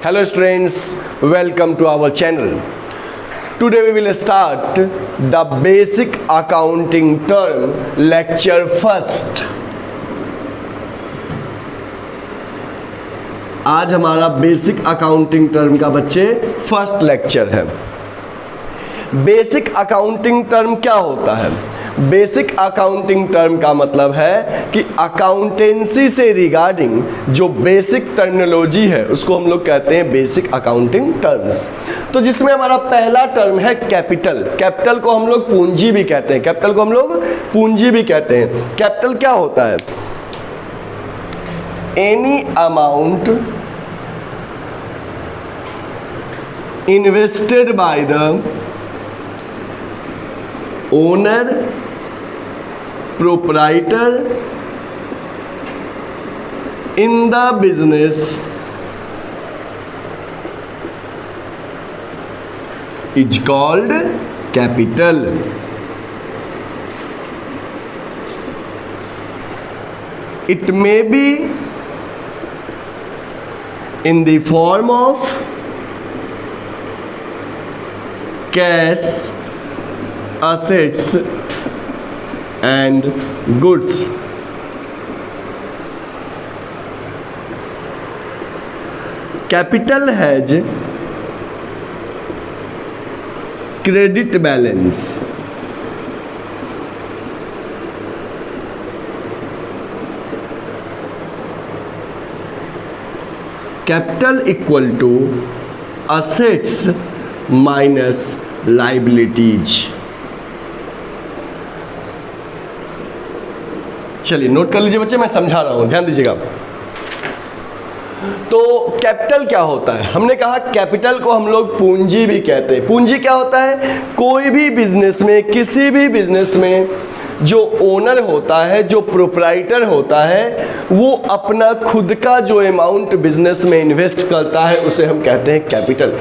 Hello students, welcome to our channel. Today we will start the basic accounting term lecture first. आज हमारा basic accounting term का बच्चे first lecture है। Basic accounting term क्या होता है? बेसिक अकाउंटिंग टर्म का मतलब है कि अकाउंटेंसी से रिगार्डिंग जो बेसिक टर्मिनोलॉजी है उसको हम लोग कहते हैं बेसिक अकाउंटिंग टर्म्स। तो जिसमें हमारा पहला टर्म है कैपिटल। कैपिटल को हम लोग पूंजी भी कहते हैं। कैपिटल को हम लोग पूंजी भी कहते हैं। कैपिटल क्या होता है? Any amount invested by the owner, proprietor in the business is called capital. It may be in the form of cash, assets and goods. Capital has credit balance. Capital equal to assets minus liabilities. चलिए note कर लीजिए बच्चे, मैं समझा रहा हूं, ध्यान दीजिएगा। तो कैपिटल क्या होता है? हमने कहा कैपिटल को हम लोग पूंजी भी कहते हैं। पूंजी क्या होता है? कोई भी बिजनेस में, किसी भी बिजनेस में जो ओनर होता है, जो प्रोप्राइटर होता है, वो अपना खुद का जो अमाउंट बिजनेस में इन्वेस्ट करता है उसे हम कहते हैं कैपिटल।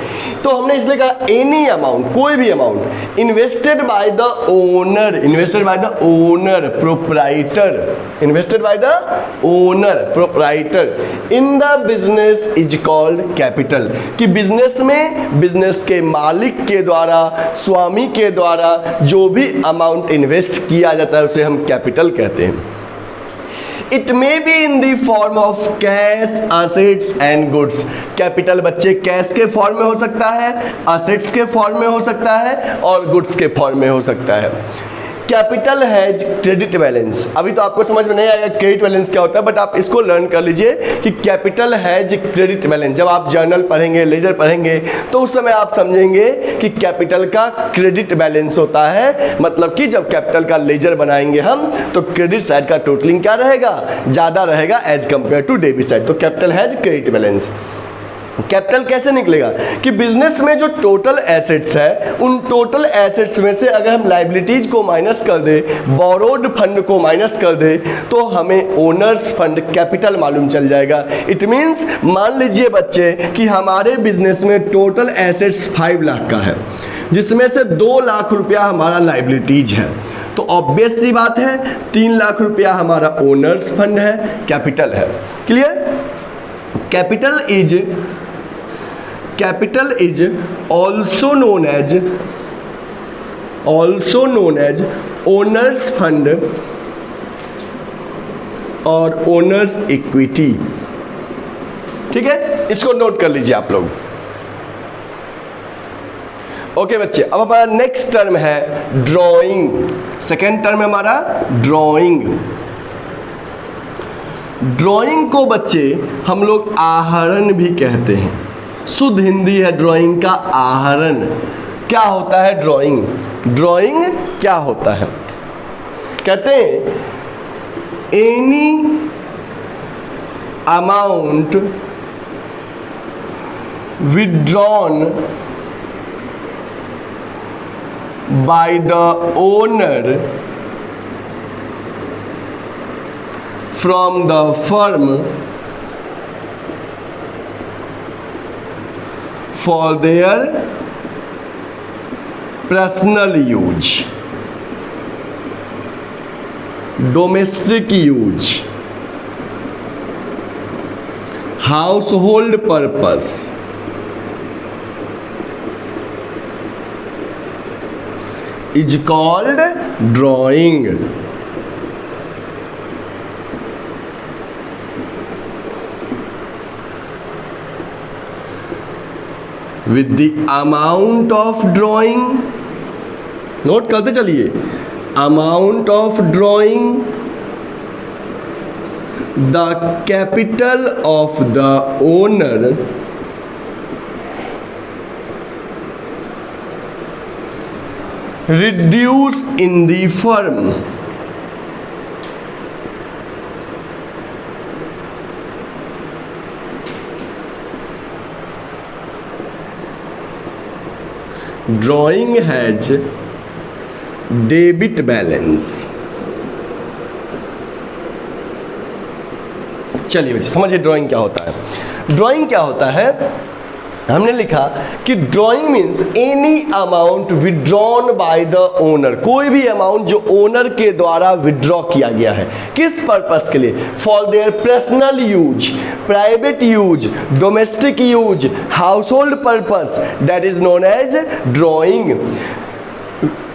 तो हमने इसलिए कहा एनी अमाउंट, कोई भी amount invested by the owner, invested by the owner proprietor, invested by the owner proprietor in the business is called capital. कि बिजनेस में बिजनेस के मालिक के द्वारा, स्वामी के द्वारा जो भी अमाउंट इन्वेस्ट किया जाता है उसे हम कैपिटल कहते हैं। It may be in the form of cash, assets and goods. Capital बच्चे कैश के फॉर्म में हो सकता है, असेट्स के फॉर्म में हो सकता है और गुड्स के फॉर्म में हो सकता है। Capital has credit balance. अभी तो आपको समझ में नहीं आएगा क्रेडिट बैलेंस क्या होता है, बट आप इसको लर्न कर लीजिए कि कैपिटल हैज क्रेडिट बैलेंस। जब आप जर्नल पढ़ेंगे, लेजर पढ़ेंगे, तो उस समय आप समझेंगे कि कैपिटल का क्रेडिट बैलेंस होता है। मतलब कि जब कैपिटल का लेजर बनाएंगे हम, तो क्रेडिट साइड का टोटलिंग क्या रहेगा? ज़्यादा रहेगा as compare to debit side. तो capital has credit balance. Capital कैसे निकलेगा? कि बिजनेस में जो टोटल एसेट्स है, उन टोटल एसेट्स में से अगर हम लाइबिलिटीज को माइनस कर दे, बोरोड फंड को माइनस कर दे, तो हमें ओनर्स फंड कैपिटल मालूम चल जाएगा। इट मीन्स मान लीजिए बच्चे कि हमारे बिजनेस में टोटल एसेट्स 5 लाख का है, जिसमें से 2 लाख रुपया हमारा लाइबिलिटीज है। तो ऑब्वियस सी बात है 3 लाख रुपया हमारा ओनर्स फंड है, कैपिटल है। Clear? Capital is also known as owners fund और owners equity। ठीक है, इसको नोट कर लीजिए आप लोग। ओके बच्चे, अब हमारा नेक्स्ट टर्म है ड्राइंग। सेकेंड टर्म है हमारा ड्राइंग। ड्राइंग को बच्चे हम लोग आहरण भी कहते हैं। शुद्ध हिंदी है ड्राइंग का आहरण। क्या होता है ड्राइंग? ड्राइंग क्या होता है? कहते हैं any amount withdrawn by the owner from the firm for their personal use, domestic use, household purpose is called drawing. With the amount of drawing, note करते चलिए, amount of drawing, the capital of the owner reduce in the firm। Drawing has debit balance। चलिए बच्चे समझिए drawing क्या होता है। Drawing क्या होता है, हमने लिखा कि drawing means any amount withdrawn by the owner, कोई भी अमाउंट जो ओनर के द्वारा विड्रॉ किया गया है, किस पर्पस के लिए, for their personal use, private use, domestic use, household purpose, that is known as drawing.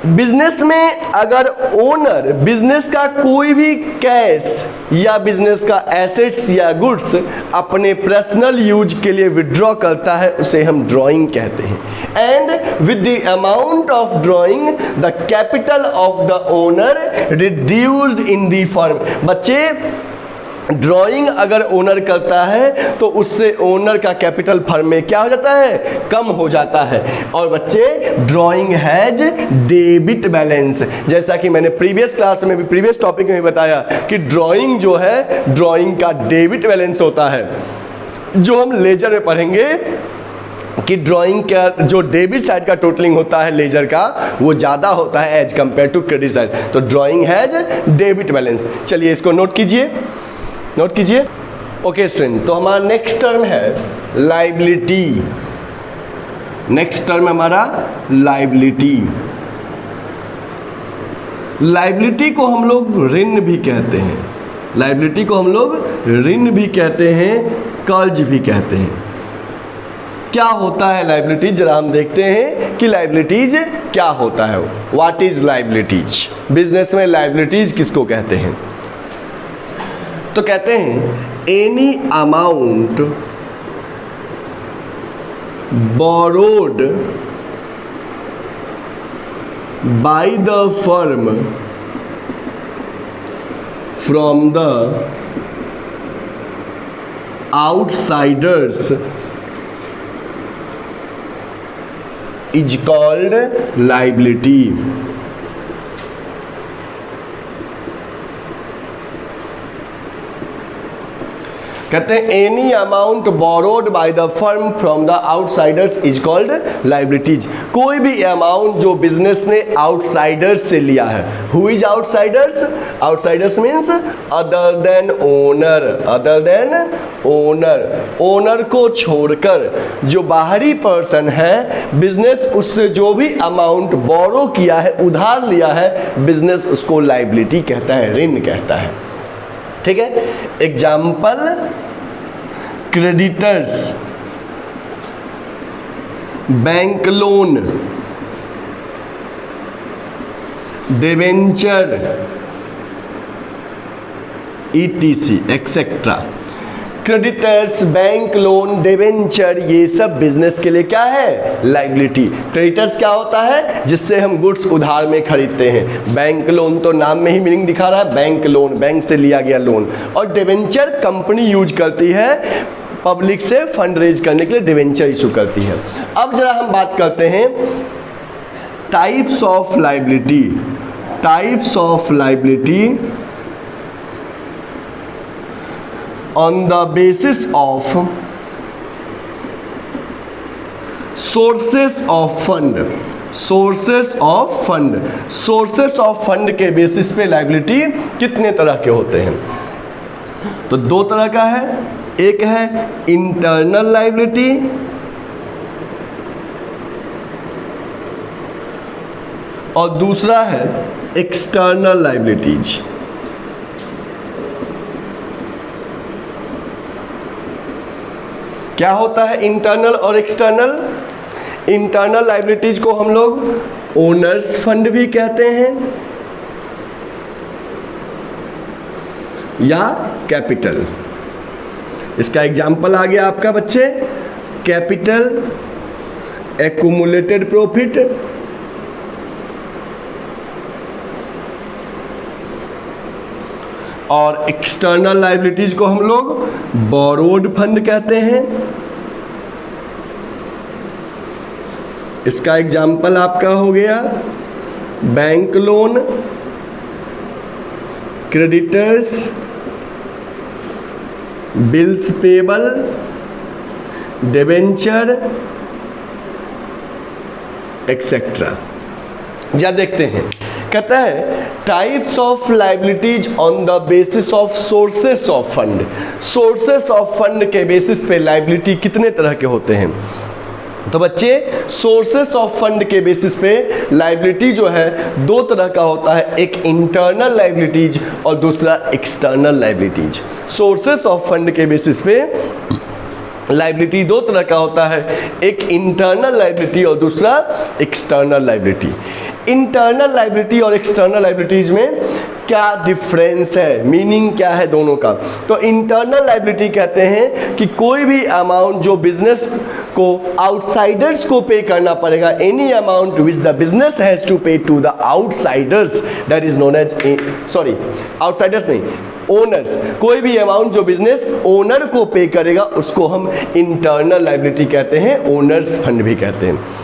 Business में अगर ओनर बिजनेस का कोई भी कैश या बिजनेस का एसेट्स या गुड्स अपने पर्सनल यूज के लिए विड्रॉ करता है, उसे हम ड्राइंग कहते हैं। And with the amount of drawing the capital of the owner reduced in the firm. बच्चे ड्राइंग अगर ओनर करता है तो उससे ओनर का कैपिटल फर्म में क्या हो जाता है, कम हो जाता है। और बच्चे ड्राइंग हैज डेबिट बैलेंस, जैसा कि मैंने प्रीवियस क्लास में भी, प्रीवियस टॉपिक में भी बताया कि ड्राइंग जो है, ड्राइंग का डेबिट बैलेंस होता है, जो हम लेजर में पढ़ेंगे कि ड्राइंग का जो डेबिट साइड का टोटलिंग होता है लेजर का, वो ज़्यादा होता है as compare to credit side. तो ड्राइंग हैज डेबिट बैलेंस। चलिए इसको नोट कीजिए, नोट कीजिए। ओके स्टूडेंट, तो हमारा नेक्स्ट टर्म है लाइबिलिटी। नेक्स्ट टर्म हमारा लाइबिलिटी। लाइबिलिटी को हम लोग ऋण भी कहते हैं, लाइबिलिटी को हम लोग ऋण भी कहते हैं, कर्ज भी कहते हैं। क्या होता है लाइबिलिटीज, जरा हम देखते हैं कि लाइबिलिटीज क्या होता है। व्हाट इज लाइबिलिटीज, बिजनेस में लाइबिलिटीज किसको कहते हैं। तो कहते हैं any amount borrowed by the firm from the outsiders is called liability. कहते हैं any amount borrowed by the firm from the outsiders is called liabilities. कोई भी अमाउंट जो बिजनेस ने आउटसाइडर्स से लिया है। Who is outsiders, outsiders means other than owner, other than owner, owner को छोड़कर जो बाहरी पर्सन है, बिजनेस उससे जो भी अमाउंट बोरो किया है, उधार लिया है, बिजनेस उसको लाइबिलिटी कहता है, ऋण कहता है। ठीक है, example creditors, bank loan, debenture, etc etcetera. Creditors, bank loan, debenture, ये सब बिजनेस के लिए क्या है, लाइबिलिटी। क्रेडिटर्स क्या होता है, जिससे हम गुड्स उधार में खरीदते हैं। बैंक लोन तो नाम में ही मीनिंग दिखा रहा है, बैंक लोन, बैंक से लिया गया लोन। और डिबेंचर कंपनी यूज करती है पब्लिक से फंड रेज करने के लिए, डिबेंचर इशू करती है। अब जरा हम बात करते हैं types of liability. Types of liability on the basis of sources of fund, sources of fund, sources of fund के बेसिस पे लाइबिलिटी कितने तरह के होते हैं। तो दो तरह का है, एक है इंटरनल लाइबिलिटी और दूसरा है एक्सटर्नल लाइबिलिटीज। क्या होता है इंटरनल और एक्सटर्नल? इंटरनल लाइबिलिटीज को हम लोग ओनर्स फंड भी कहते हैं या कैपिटल। इसका एग्जाम्पल आ गया आपका बच्चे, कैपिटल, एक्यूमुलेटेड प्रॉफिट, और एक्सटर्नल लायबिलिटीज को हम लोग बोरोड फंड कहते हैं। इसका एग्जाम्पल आपका हो गया bank loan, creditors, bills payable, debenture etcetera. या देखते हैं, कहता है types of liabilities on the basis of sources of fund. Sources of fund के बेसिस पे लाइबिलिटी कितने तरह के होते हैं? तो बच्चे सोर्सेस ऑफ फंड के बेसिस पे लाइबिलिटी जो है दो तरह का होता है, एक इंटरनल लाइबिलिटीज और दूसरा external liabilities. Sources of fund के बेसिस पे लाइबिलिटी दो तरह का होता है, एक इंटरनल लाइबिलिटी और दूसरा एक्सटर्नल लाइबिलिटी। इंटरनल लाइबिलिटी और एक्सटर्नल लाइबिलिटीज में क्या डिफरेंस है, मीनिंग क्या है दोनों का? तो इंटरनल लाइबिलिटी कहते हैं कि कोई भी अमाउंट जो बिजनेस को आउटसाइडर्स को पे करना पड़ेगा, any amount which the business has to pay to the outsiders, that is known as, sorry outsiders नहीं, ओनर्स। कोई भी अमाउंट जो बिजनेस ओनर को पे करेगा उसको हम इंटरनल लाइबिलिटी कहते हैं, ओनर्स फंड भी कहते हैं।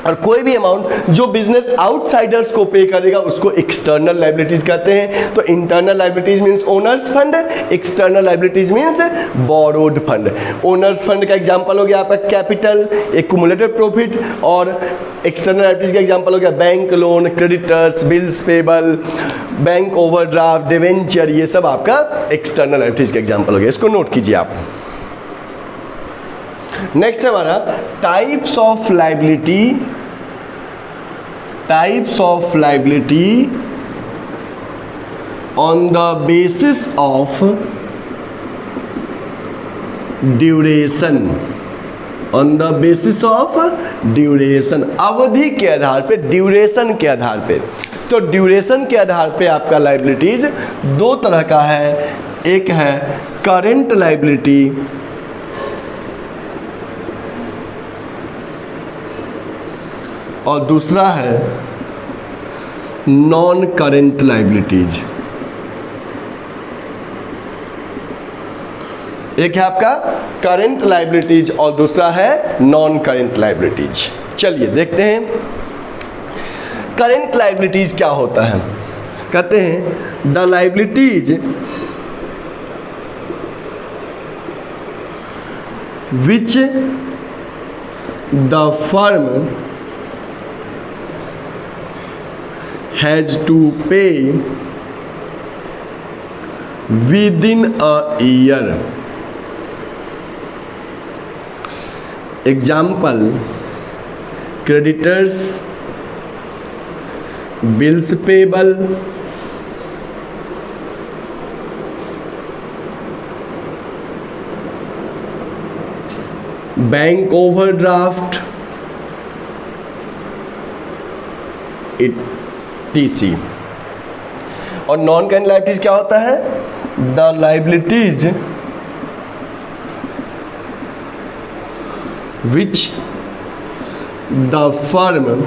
और कोई भी अमाउंट जो बिजनेस आउटसाइडर्स को पे करेगा उसको एक्सटर्नल लाइबिलिटीज कहते हैं। तो internal liabilities means owner's fund, external liabilities means borrowed fund. Owner's fund का एग्जांपल हो गया आपका कैपिटल, एक्यूमुलेटेड प्रॉफिट, और एक्सटर्नल लाइबिलिटीज का एग्जांपल हो गया bank loan, creditors, bills payable, bank overdraft, debenture, ये सब आपका एक्सटर्नल लाइबिलिटीज का एग्जांपल हो गया। इसको नोट कीजिए आप। नेक्स्ट है हमारा types of liability, types of liability on the basis of duration, on the basis of duration, अवधि के आधार पे, ड्यूरेशन के आधार पे। तो ड्यूरेशन के आधार पे आपका लाइबिलिटीज दो तरह का है, एक है करेंट लाइबिलिटी और दूसरा है नॉन करेंट लाइबिलिटीज। एक है आपका करेंट लाइबिलिटीज और दूसरा है नॉन करेंट लाइबिलिटीज। चलिए देखते हैं करेंट लाइबिलिटीज क्या होता है। कहते हैं the liabilities which the firm has to pay within a year. Example, creditors, bills payable, bank overdraft, TC। और नॉन करेंट लाइबिलिटीज क्या होता है? The liabilities which the firm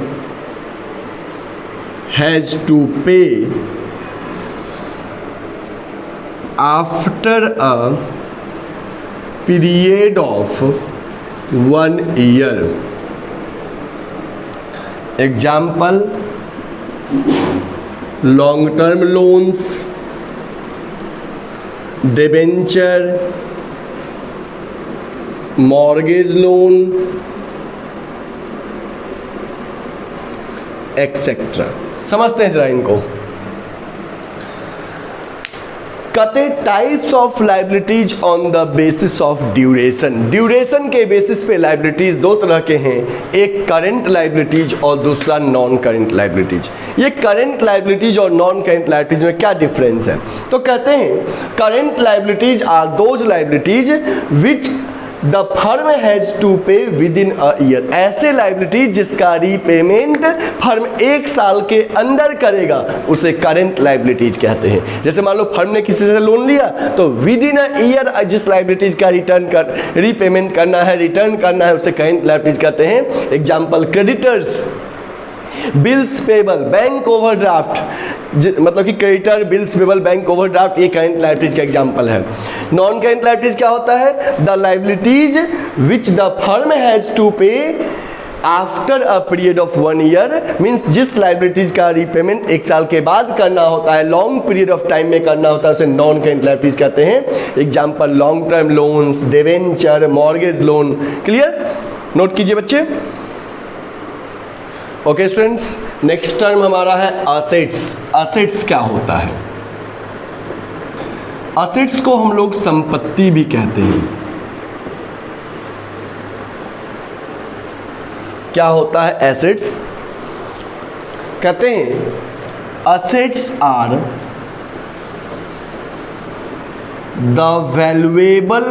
has to pay after a period of 1 year। Example, long term loans, debenture, mortgage loan etcetera. समझते हैं जरा इनको। कहते types of liabilities on the basis of duration. Duration के basis पे liabilities दो तरह के हैं, एक करंट लाइबिलिटीज और दूसरा नॉन करंट लाइबिलिटीज। ये करंट लाइबिलिटीज और नॉन करंट लाइबिलिटीज में क्या डिफरेंस है? तो कहते हैं current liabilities are those liabilities which the firm has to pay within a year, ऐसे लाइबिलिटी जिसका रीपेमेंट फर्म 1 साल के अंदर करेगा उसे करंट लाइबिलिटीज कहते हैं। जैसे मान लो फर्म ने किसी से लोन लिया तो विद इन अ ईयर जिस लाइबिलिटीज का रीपेमेंट करना है, रिटर्न करना है, उसे करंट लाइबिलिटीज कहते हैं। Example creditors, bills payable, bank overdraft, मतलब कि creditor, bills payable, bank overdraft, ये करंट लायबिलिटीज का एग्जांपल है। नॉन करंट लायबिलिटीज क्या होता है? The liabilities which the firm has to pay after a period of 1 year, means जिस liabilities का रीपेमेंट 1 साल के बाद करना होता है, लॉन्ग पीरियड ऑफ टाइम में करना होता है, उसे नॉन करंट लायबिलिटीज कहते हैं। Example long term loans, debenture, mortgage loan. Clear? Note कीजिए बच्चे। ओके स्टूडेंट्स, नेक्स्ट टर्म हमारा है असेट्स। असेट्स क्या होता है? असेट्स को हम लोग संपत्ति भी कहते हैं। क्या होता है एसेट्स? कहते हैं assets are the valuable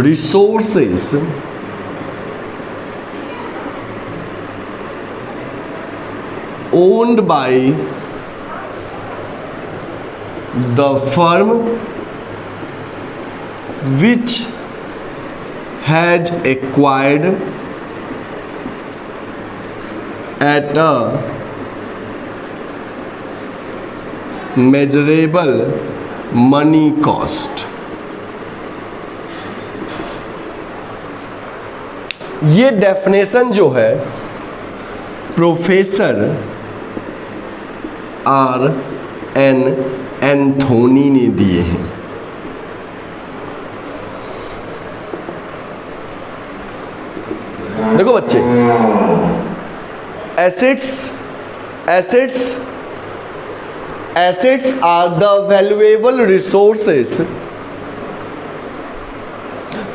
resources owned by the firm which has acquired at a measurable money cost। ये डेफिनेशन जो है प्रोफेसर R.N. एंथोनी ने दिए हैं। देखो बच्चे, assets are the valuable resources.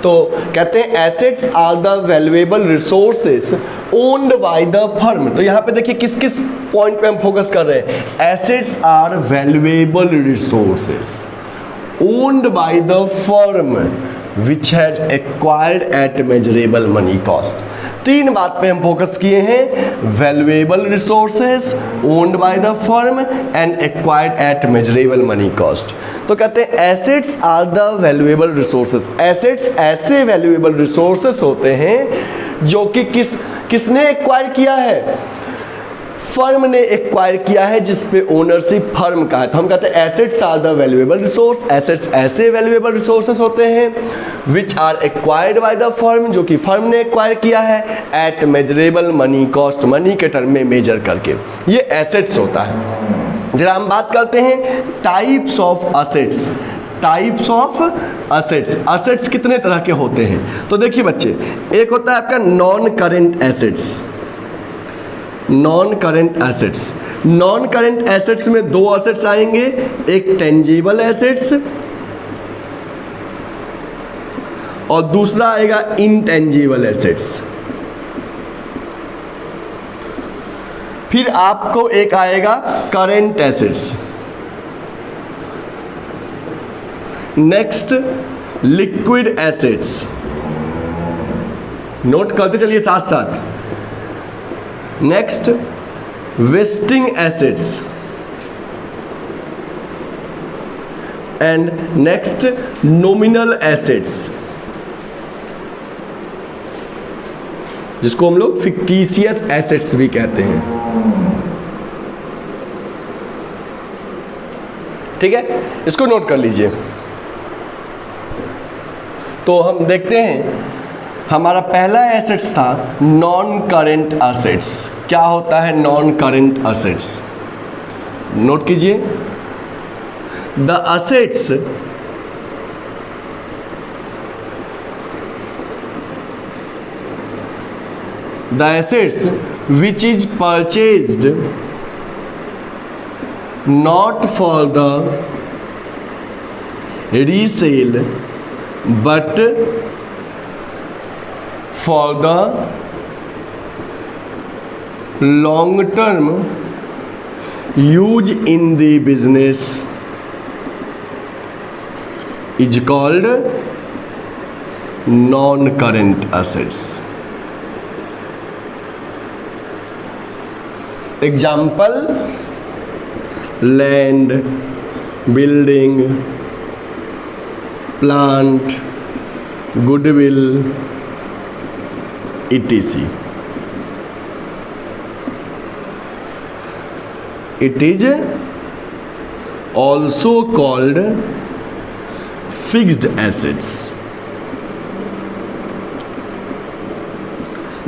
तो कहते हैं assets are the valuable resources owned by the firm. तो यहाँ पे देखिए किस किस पॉइंट पे हम फोकस कर रहे हैं। Assets are valuable resources owned by the firm which has acquired at measurable money cost. 3 बात पे हम फोकस किए हैं, valuable resources owned by the firm and acquired at measurable money cost. तो कहते हैं assets are the valuable resources. Assets ऐसे valuable resources होते हैं जो कि किसने एक्वायर किया है? फर्म ने एक्वायर किया है, जिस पे ओनरशिप फर्म का है। तो हम कहते हैं assets are the valuable resource. Assets ऐसे वैल्यूएबल रिसोर्सेस होते हैं which are acquired by the firm, जो कि फर्म ने एक्वायर किया है at measurable money cost, money के टर्म में मेजर करके। ये एसेट्स होता है। जरा हम बात करते हैं types of assets. Types of assets. Assets कितने तरह के होते हैं? तो देखिए बच्चे, एक होता है आपका non current assets. Non current assets, non current assets में 2 एसेट्स आएंगे, एक टेंजिबल एसेट्स और दूसरा आएगा इनटेंजिबल एसेट्स। फिर आपको एक आएगा current assets. Next liquid assets. Note करते चलिए साथ साथ। Next wasting assets and next nominal assets, जिसको हम लोग फिक्टिशियस एसेट्स भी कहते हैं। ठीक है, इसको नोट कर लीजिए। तो हम देखते हैं, हमारा पहला एसेट्स था नॉन करेंट एसेट्स। क्या होता है नॉन करेंट एसेट्स? नोट कीजिए, the assets which is purchased not for the resale but for the long term use in the business is called non current assets. Example land, building, plant, goodwill, etc. It is also called fixed assets.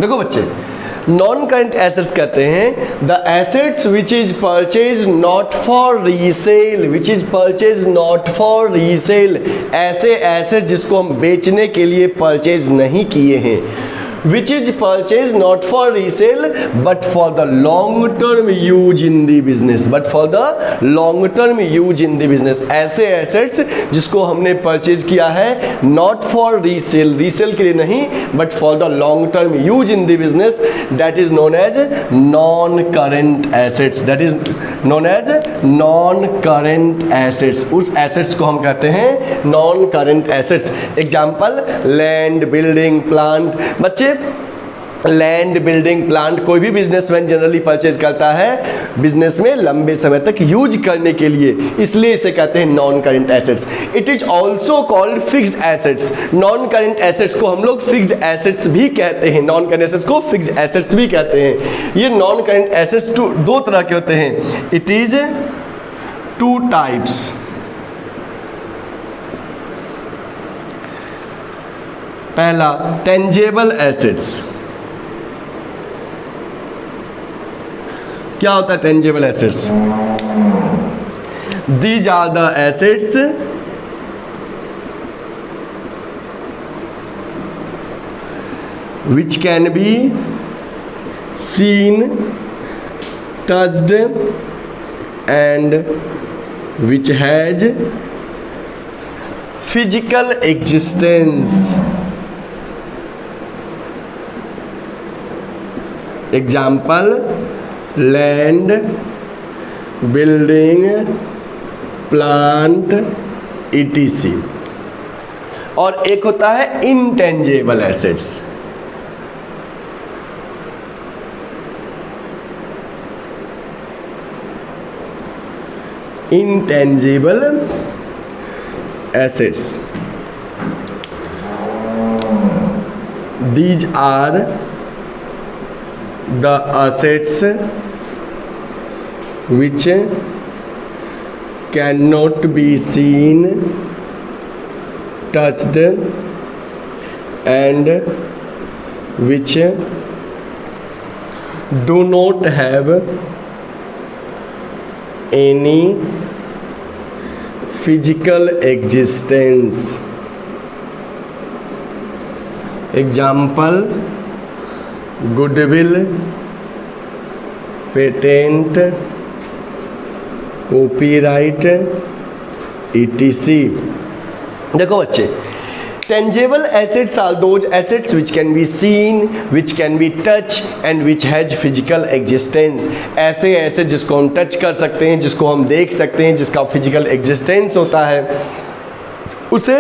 देखो बच्चे, non current assets कहते हैं the assets which is purchase not for resale, which is purchase not for resale, ऐसे asset जिसको हम बेचने के लिए परचेज नहीं किए हैं। Which is purchase not for resale but for the long term use in the business, but for the long term use in the business, ऐसे एसेट्स जिसको हमने परचेज किया है नॉट फॉर रीसेल, रीसेल के लिए नहीं but for the long term use in the business, that is known as non current assets, that is known as non current assets. उस assets को हम कहते हैं non current assets. Example land, building, plant. बच्चे land, building, plant कोई भी businessman generally purchase करता है बिजनेस में लंबे समय तक यूज करने के लिए, इसलिए इसे कहते हैं non current assets. It is also called fixed assets. Non current assets को हम लोग फिक्स्ड एसेट्स भी कहते हैं, नॉन करेंट एसेट्स को फिक्स्ड एसेट्स भी कहते हैं। ये नॉन करेंट एसेट्स दो तरह के होते हैं। It is two types. पहला टेंजेबल एसेट्स। क्या होता है tangible assets? These are the assets which can be seen, touched and which has physical existence. Example land, building, plant, etc. और एक होता है intangible assets। intangible assets, these are the assets which cannot be seen, touched and which do not have any physical existence. Example goodwill, patent, copyright, etc. देखो बच्चे, tangible assets are those assets which can be seen, which can be touched and which has physical existence. ऐसे ऐसे जिसको हम touch कर सकते हैं, जिसको हम देख सकते हैं, जिसका फिजिकल एग्जिस्टेंस होता है, उसे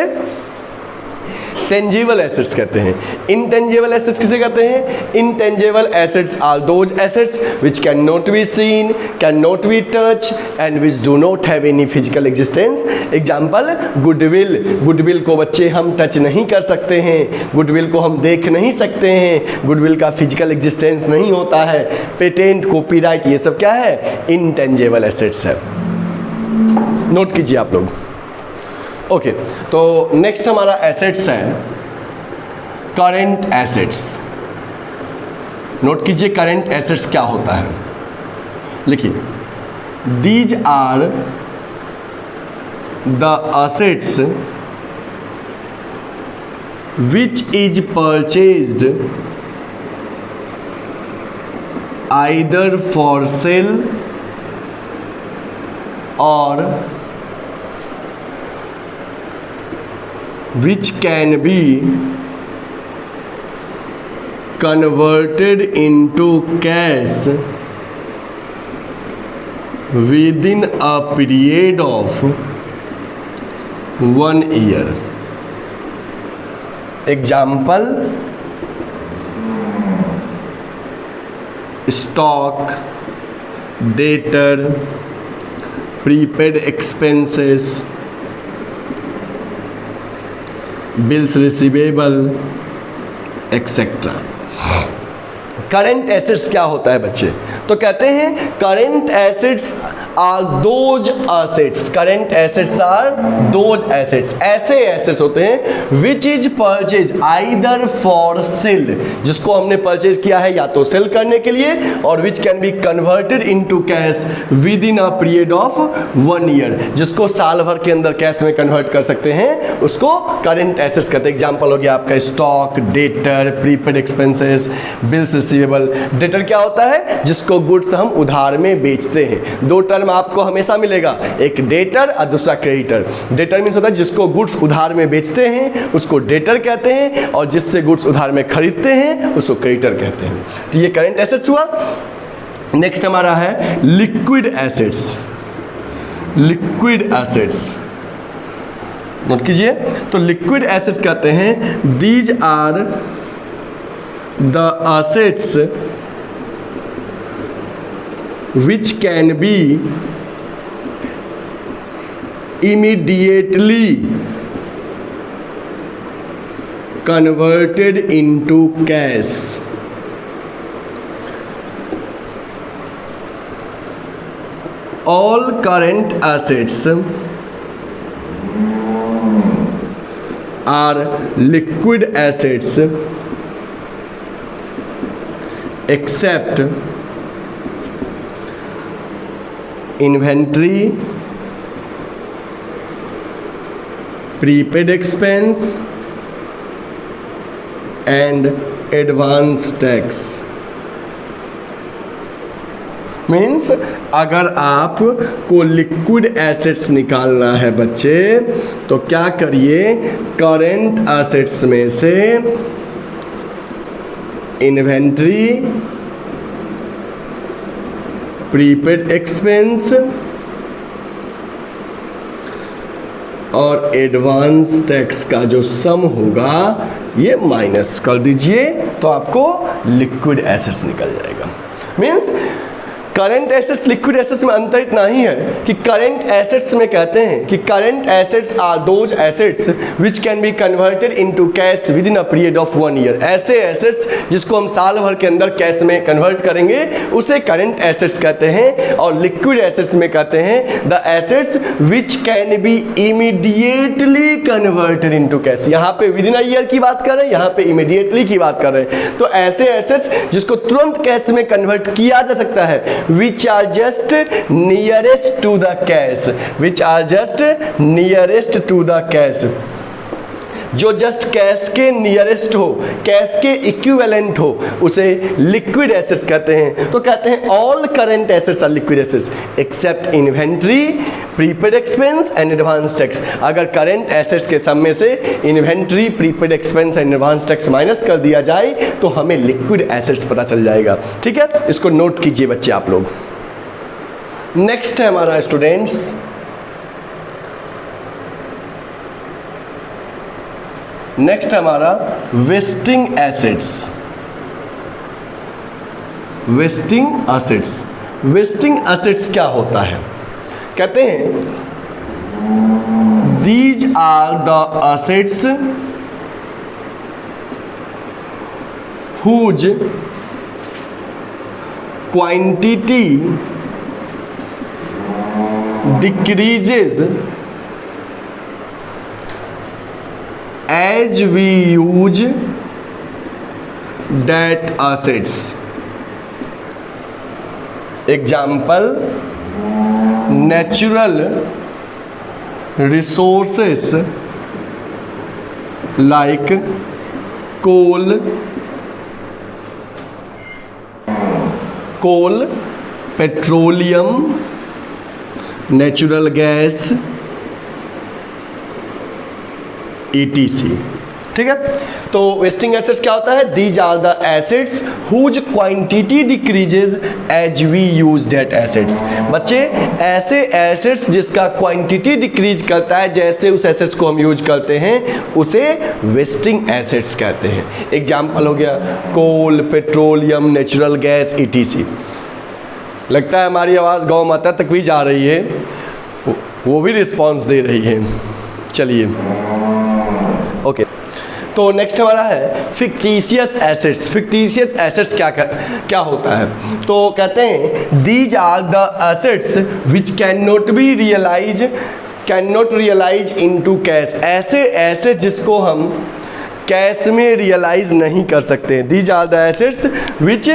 टेंजिबल एसेट्स कहते हैं। इनटेंजिबल एसेट्स किसे कहते हैं? Intangible assets are those assets which can not be seen, can not be touch and which do not have any physical existence. Example goodwill. Goodwill को बच्चे हम टच नहीं कर सकते हैं, गुडविल को हम देख नहीं सकते हैं, गुडविल का फिजिकल एग्जिस्टेंस नहीं होता है। पेटेंट, कॉपीराइट, ये सब क्या है? इनटेंजिबल एसेट्स है। नोट कीजिए आप लोग। ओके, तो नेक्स्ट हमारा एसेट्स है करेंट एसेट्स। नोट कीजिए करेंट एसेट्स क्या होता है। लिखिए, these are the assets which is purchased either for sale और which can be converted into cash within a period of 1 year. Example stock, debtor, prepaid expenses, bills receivable etcetera. Current assets क्या होता है बच्चे? तो कहते हैं current assets are those assets, current assets are those assets, ऐसे assets होते हैं which is purchase either for sale, जिसको हमने परचेज किया है या तो सेल करने के लिए, और विच can be converted into cash within a period of 1 year, जिसको साल भर के अंदर कैश में कन्वर्ट कर सकते हैं, उसको करंट एसेट्स कहते हैं। एग्जांपल हो गया आपका stock, debtor, prepaid expenses, bills receivable. Debtor क्या होता है? जिसको गुड्स हम उधार में बेचते हैं। दो टर्म आपको हमेशा मिलेगा, एक डेटर और दूसरा क्रेडिटर। डेटर मीन्स होता है जिसको गुड्स उधार में बेचते हैं उसको डेटर कहते हैं, और जिससे गुड्स उधार में खरीदते हैं उसको क्रेडिटर कहते हैं। तो ये करंट एसेट्स हुआ। नेक्स्ट हमारा है liquid assets. Liquid assets note कीजिए। तो लिक्विड एसेट्स कहते हैं these are the assets which can be immediately converted into cash. All current assets are liquid assets except inventory, prepaid expense and advance tax। Means अगर आपको liquid assets निकालना है बच्चे तो क्या करिए, करेंट एसेट्स में से इन्वेंट्री, प्रीपेड एक्सपेंस और एडवांस टैक्स का जो सम होगा ये माइनस कर दीजिए तो आपको लिक्विड एसेट्स निकल जाएगा। Means current assets liquid assets में अंतर इतना ही है कि करंट एसेट्स में कहते हैं कि current assets are those assets which can be converted into cash within a period of 1 year. ऐसे एसेट्स जिसको हम साल भर के अंदर कैश में कन्वर्ट करेंगे उसे करंट एसेट्स कहते हैं। और लिक्विड एसेट्स में कहते हैं the assets which can B immediately converted into cash. यहाँ पे विद इन अ ईयर की बात कर रहे हैं, यहाँ पे इमीडिएटली की बात कर रहे हैं। तो ऐसे एसेट्स जिसको तुरंत कैश में कन्वर्ट किया जा सकता है, which are just nearest to the cash, which are just nearest to the cash, जो जस्ट कैश के नियरेस्ट हो, कैश के इक्विवेलेंट हो, उसे लिक्विड एसेट्स कहते हैं। तो कहते हैं all current assets are liquid assets except inventory, prepaid expense and advance tax. अगर करंट एसेट्स के सम में से inventory, prepaid expense and advance tax minus कर दिया जाए तो हमें लिक्विड एसेट्स पता चल जाएगा। ठीक है, इसको नोट कीजिए बच्चे आप लोग। नेक्स्ट है हमारा स्टूडेंट्स हमारा wasting assets. Wasting assets, wasting assets क्या होता है? कहते हैं these are the assets whose quantity decreases as we use that assets। example natural resources like coal, petroleum, natural gas, etc। ठीक है। तो वेस्टिंग एसेट्स क्या होता है? These are the assets whose quantity decreases as we use that assets. बच्चे ऐसे assets जिसका quantity decrease करता है जैसे उस एसेट्स को हम यूज करते हैं उसे वेस्टिंग एसेट्स कहते हैं। एग्जाम्पल हो गया कोल, पेट्रोलियम, नेचुरल गैस, ETC। लगता है हमारी आवाज़ गौ माता तक भी जा रही है, वो भी रिस्पॉन्स दे रही है। चलिए ओके, तो नेक्स्ट हमारा है फिक्टिशियस एसेट्स। फिक्टिशियस एसेट्स क्या होता है? तो कहते हैं these are the assets which can not realise into cash. ऐसे एसेट जिसको हम कैश में रियलाइज नहीं कर सकते। These are the assets which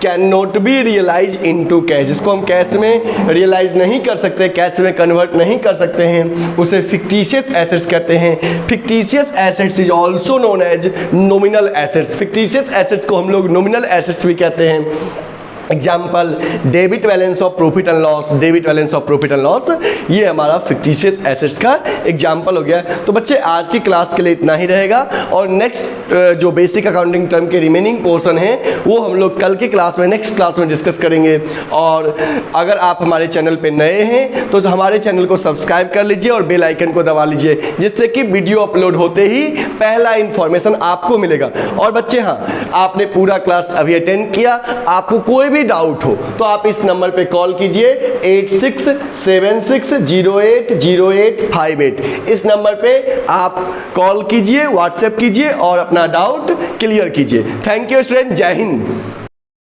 can not be realise into cash, जिसको हम कैश में रियलाइज नहीं कर सकते, कैश में कन्वर्ट नहीं कर सकते हैं, उसे फिक्टिशियस एसेट्स कहते हैं। Fictitious assets is also known as nominal assets. Fictitious assets को हम लोग नॉमिनल एसेट्स भी कहते हैं। Example debit balance of profit and loss, debit balance of profit and loss, ये हमारा फिक्टिशियस एसेट्स का एग्जाम्पल हो गया। तो बच्चे आज की क्लास के लिए इतना ही रहेगा और नेक्स्ट जो बेसिक अकाउंटिंग टर्म के रिमेनिंग पोर्शन है वो हम लोग कल की क्लास में, नेक्स्ट क्लास में डिस्कस करेंगे। और अगर आप हमारे चैनल पे नए हैं तो हमारे चैनल को सब्सक्राइब कर लीजिए और बेल आइकन को दबा लीजिए, जिससे कि वीडियो अपलोड होते ही पहला इन्फॉर्मेशन आपको मिलेगा। और बच्चे हाँ, आपने पूरा क्लास अभी अटेंड किया, आपको कोई भी डाउट हो तो आप इस नंबर पे कॉल कीजिए 8676080858। इस नंबर पे आप कॉल कीजिए, व्हाट्सएप कीजिए और अपना डाउट क्लियर कीजिए। थैंक यू स्टूडेंट, जय हिंद।